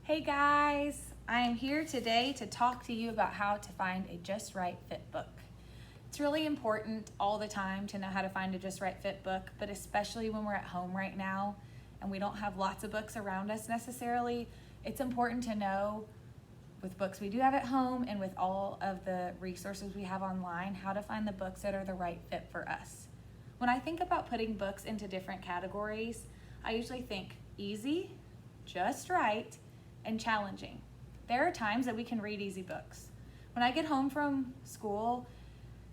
Hey guys, I am here today to talk to you about how to find a just right fit book. It's really important all the time to know how to find a just right fit book, but especially when we're at home right now and we don't have lots of books around us necessarily, it's important to know with books we do have at home and with all of the resources we have online, how to find the books that are the right fit for us. When I think about putting books into different categories, I usually think easy, just right, and challenging. There are times that we can read easy books. When I get home from school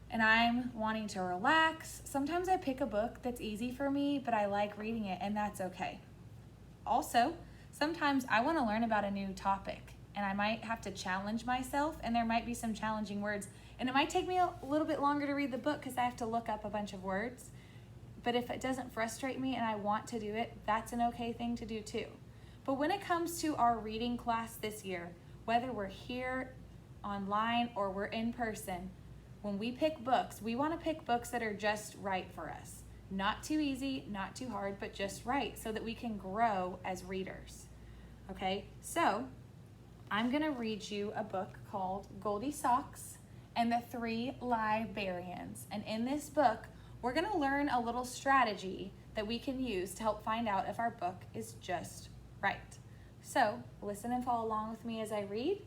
and I'm wanting to relax, sometimes I pick a book that's easy for me, but I like reading it, and that's okay. Also, sometimes I want to learn about a new topic, and I might have to challenge myself, and there might be some challenging words, and it might take me a little bit longer to read the book because I have to look up a bunch of words. But if it doesn't frustrate me and I want to do it, that's an okay thing to do too. But when it comes to our reading class this year, whether we're here online or we're in person, when we pick books, we want to pick books that are just right for us. Not too easy, not too hard, but just right so that we can grow as readers. Okay, so I'm going to read you a book called Goldie Socks and the Three Librarians. And in this book, we're going to learn a little strategy that we can use to help find out if our book is just right. So listen and follow along with me as I read.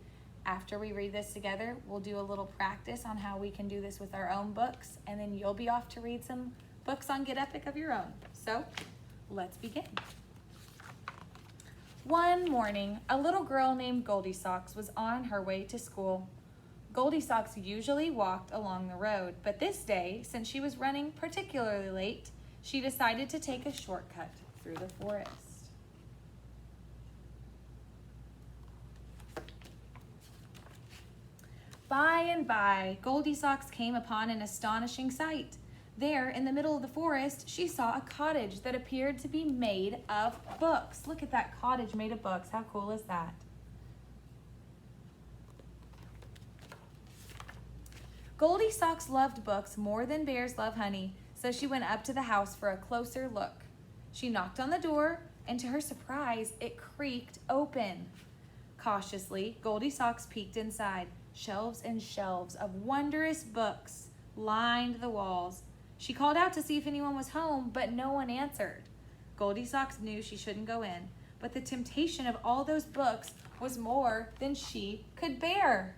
After we read this together, we'll do a little practice on how we can do this with our own books, and then you'll be off to read some books on Get Epic of your own. So let's begin. One morning, a little girl named Goldie Socks was on her way to school. Goldie Socks usually walked along the road, but this day, since she was running particularly late, she decided to take a shortcut through the forest. By and by, Goldie Socks came upon an astonishing sight. There, in the middle of the forest, she saw a cottage that appeared to be made of books. Look at that cottage made of books. How cool is that? Goldie Socks loved books more than bears love honey, so she went up to the house for a closer look. She knocked on the door, and to her surprise, it creaked open. Cautiously, Goldie Socks peeked inside. Shelves and shelves of wondrous books lined the walls. She called out to see if anyone was home, but no one answered. Goldie Socks knew she shouldn't go in, but the temptation of all those books was more than she could bear.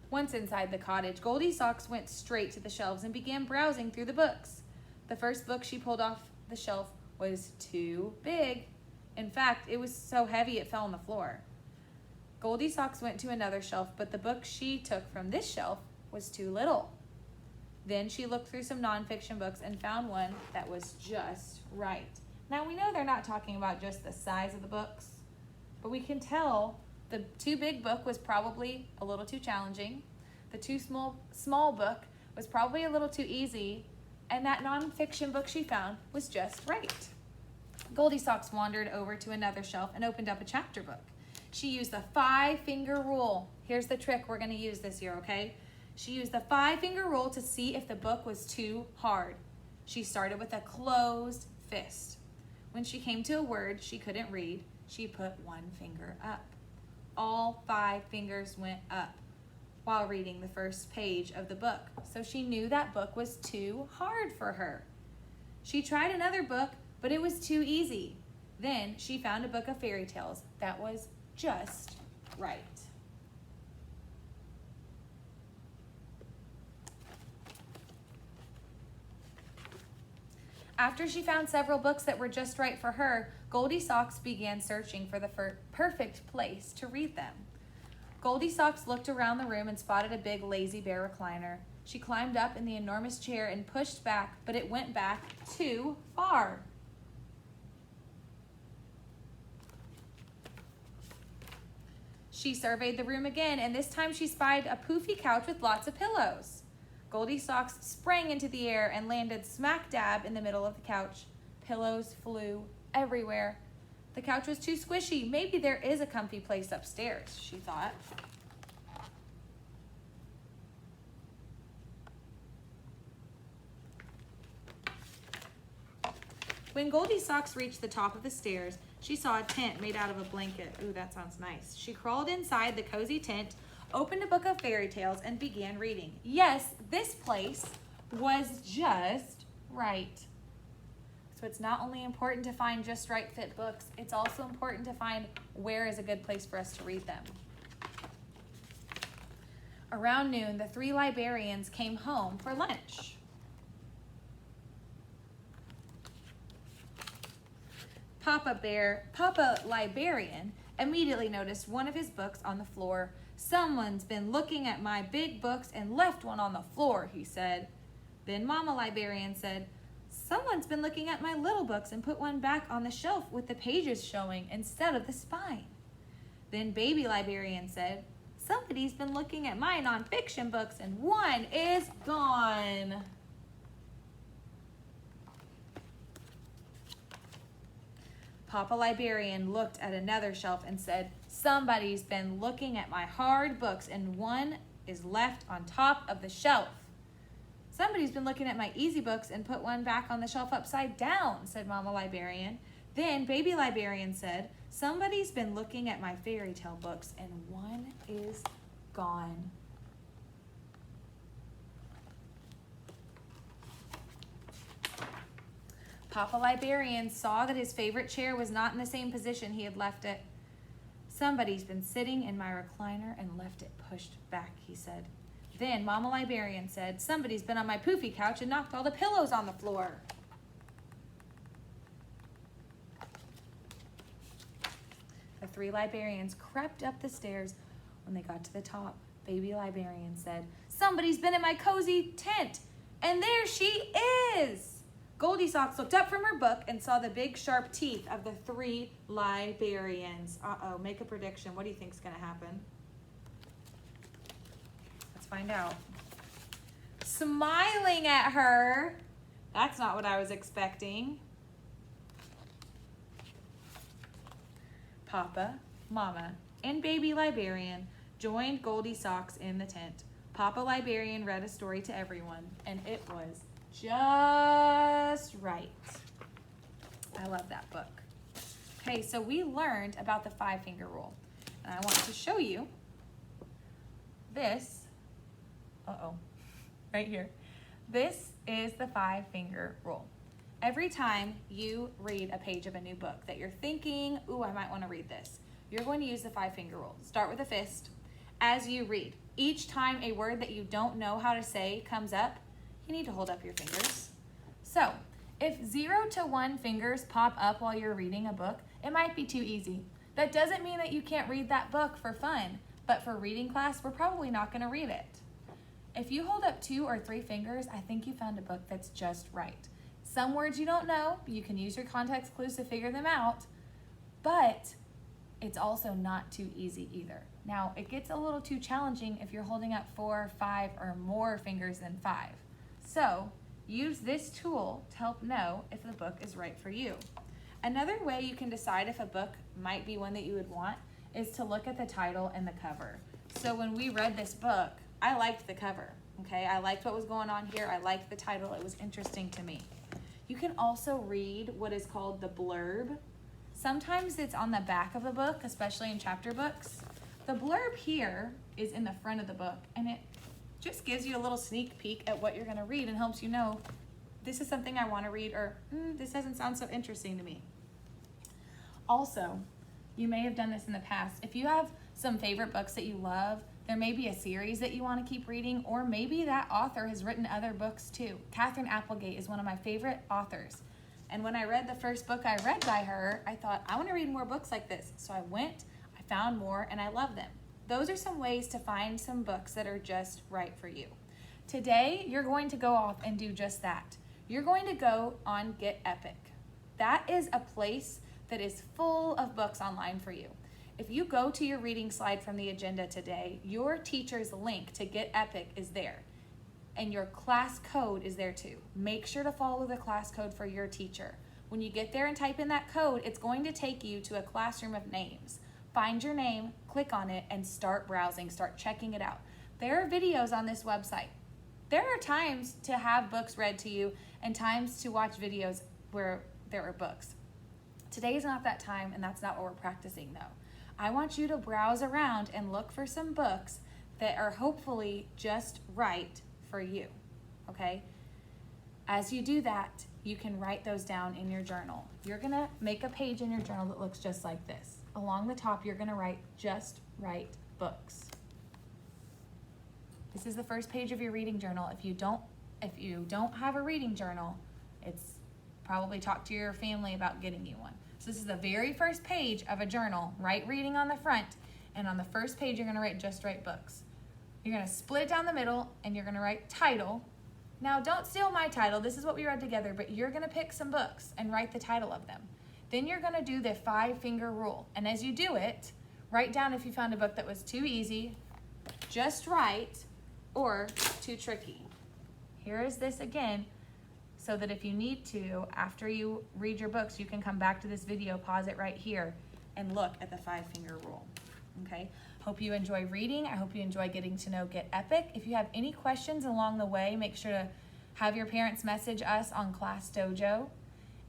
Once inside the cottage, Goldie Socks went straight to the shelves and began browsing through the books. The first book she pulled off the shelf was too big. In fact, it was so heavy it fell on the floor. Goldie Socks went to another shelf, but the book she took from this shelf was too little. Then she looked through some nonfiction books and found one that was just right. Now, we know they're not talking about just the size of the books, but we can tell the too big book was probably a little too challenging. The too small book was probably a little too easy, and that nonfiction book she found was just right. Goldie Socks wandered over to another shelf and opened up a chapter book. She used the 5-finger rule. Here's the trick we're going to use this year, okay? She used the 5-finger rule to see if the book was too hard. She started with a closed fist. When she came to a word she couldn't read, she put one finger up. All 5 fingers went up while reading the first page of the book, so she knew that book was too hard for her. She tried another book, but it was too easy. Then she found a book of fairy tales that was just right. After she found several books that were just right for her, Goldie Socks began searching for the perfect place to read them. Goldie Socks looked around the room and spotted a big lazy bear recliner. She climbed up in the enormous chair and pushed back, but it went back too far. She surveyed the room again, and this time she spied a poofy couch with lots of pillows. Goldie Socks sprang into the air and landed smack dab in the middle of the couch. Pillows flew everywhere. The couch was too squishy. Maybe there is a comfy place upstairs, she thought. When Goldie Socks reached the top of the stairs, she saw a tent made out of a blanket. Ooh, that sounds nice. She crawled inside the cozy tent, opened a book of fairy tales, and began reading. Yes, this place was just right. So it's not only important to find just right fit books, it's also important to find where is a good place for us to read them. Around noon, the 3 librarians came home for lunch. Papa Librarian immediately noticed one of his books on the floor. Someone's been looking at my big books and left one on the floor, he said. Then Mama Librarian said, someone's been looking at my little books and put one back on the shelf with the pages showing instead of the spine. Then Baby Librarian said, somebody's been looking at my nonfiction books and one is gone. Papa Librarian looked at another shelf and said, somebody's been looking at my hard books and one is left on top of the shelf. Somebody's been looking at my easy books and put one back on the shelf upside down, said Mama Librarian. Then Baby Librarian said, somebody's been looking at my fairy tale books and one is gone. Papa Librarian saw that his favorite chair was not in the same position he had left it. Somebody's been sitting in my recliner and left it pushed back, he said. Then Mama Librarian said, somebody's been on my poofy couch and knocked all the pillows on the floor. The 3 librarians crept up the stairs. When they got to the top, Baby Librarian said, somebody's been in my cozy tent, and there she is. Goldie Socks looked up from her book and saw the big sharp teeth of the 3 librarians. Uh-oh, make a prediction. What do you think's gonna happen? Let's find out. Smiling at her. That's not what I was expecting. Papa, Mama, and Baby Librarian joined Goldie Socks in the tent. Papa Librarian read a story to everyone, and it was just right. I love that book. Okay, so we learned about the 5-finger rule. And I want to show you this. Right here. This is the 5-finger rule. Every time you read a page of a new book that you're thinking, ooh, I might want to read this, you're going to use the 5-finger rule. Start with a fist. As you read, each time a word that you don't know how to say comes up, you need to hold up your fingers. So, if 0 to 1 fingers pop up while you're reading a book, it might be too easy. That doesn't mean that you can't read that book for fun, but for reading class, we're probably not going to read it. If you hold up 2 or 3 fingers, I think you found a book that's just right. Some words you don't know, you can use your context clues to figure them out, but it's also not too easy either. Now, it gets a little too challenging if you're holding up 4, 5, or more fingers than 5. So, use this tool to help know if the book is right for you. Another way you can decide if a book might be one that you would want is to look at the title and the cover. So when we read this book, I liked the cover, okay? I liked what was going on here. I liked the title. It was interesting to me. You can also read what is called the blurb. Sometimes it's on the back of a book, especially in chapter books. The blurb here is in the front of the book, and it just gives you a little sneak peek at what you're going to read and helps you know this is something I want to read, or this doesn't sound so interesting to me. Also, you may have done this in the past. If you have some favorite books that you love, there may be a series that you want to keep reading, or maybe that author has written other books too. Catherine Applegate is one of my favorite authors. And when I read the first book I read by her, I thought, I want to read more books like this. So I went, I found more, and I love them. Those are some ways to find some books that are just right for you. Today, you're going to go off and do just that. You're going to go on Get Epic. That is a place that is full of books online for you. If you go to your reading slide from the agenda today, your teacher's link to Get Epic is there. And your class code is there too. Make sure to follow the class code for your teacher. When you get there and type in that code, it's going to take you to a classroom of names. Find your name, click on it, and start browsing, start checking it out. There are videos on this website. There are times to have books read to you and times to watch videos where there were books. Today is not that time, and that's not what we're practicing though. I want you to browse around and look for some books that are hopefully just right for you, okay? As you do that, you can write those down in your journal. You're gonna make a page in your journal that looks just like this. Along the top, you're gonna write just right books. This is the first page of your reading journal. If you don't have a reading journal, it's probably talk to your family about getting you one. So this is the very first page of a journal. Write reading on the front, and on the first page, you're gonna write just right books. You're gonna split it down the middle, and you're gonna write title. Now, don't steal my title. This is what we read together, but you're gonna pick some books and write the title of them. Then you're gonna do the 5-finger rule. And as you do it, write down if you found a book that was too easy, just right, or too tricky. Here is this again, so that if you need to, after you read your books, you can come back to this video, pause it right here, and look at the 5-finger rule, okay? Hope you enjoy reading. I hope you enjoy getting to know Get Epic. If you have any questions along the way, make sure to have your parents message us on Class Dojo.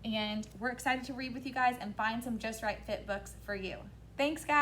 And we're excited to read with you guys and find some Just Right Fit books for you. Thanks, guys.